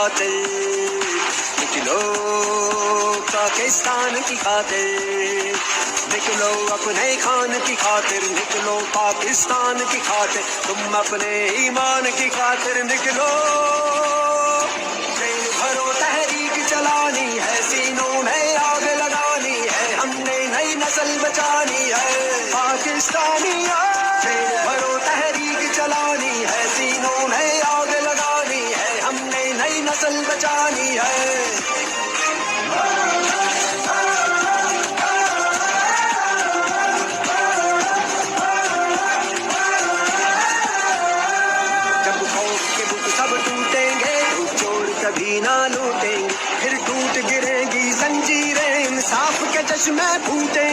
खातिर, निकलो पाकिस्तान की खातिर, निकलो अपने खान की खातिर, निकलो पाकिस्तान की खातिर, तुम अपने ईमान की खातिर निकलो। ट्रेन भरो तहरीक चलानी है, सीनों में आग लगानी है, हमने नई नस्ल बचानी है पाकिस्तानिया। ट्रेन भरो तहरीक चलानी है, सीनों में आग लगानी है, हमने नई नस्ल बचानी है। कभी ना लूटेंगे, फिर टूट गिरेगी जंजीरें, इंसाफ के चश्मे फूटे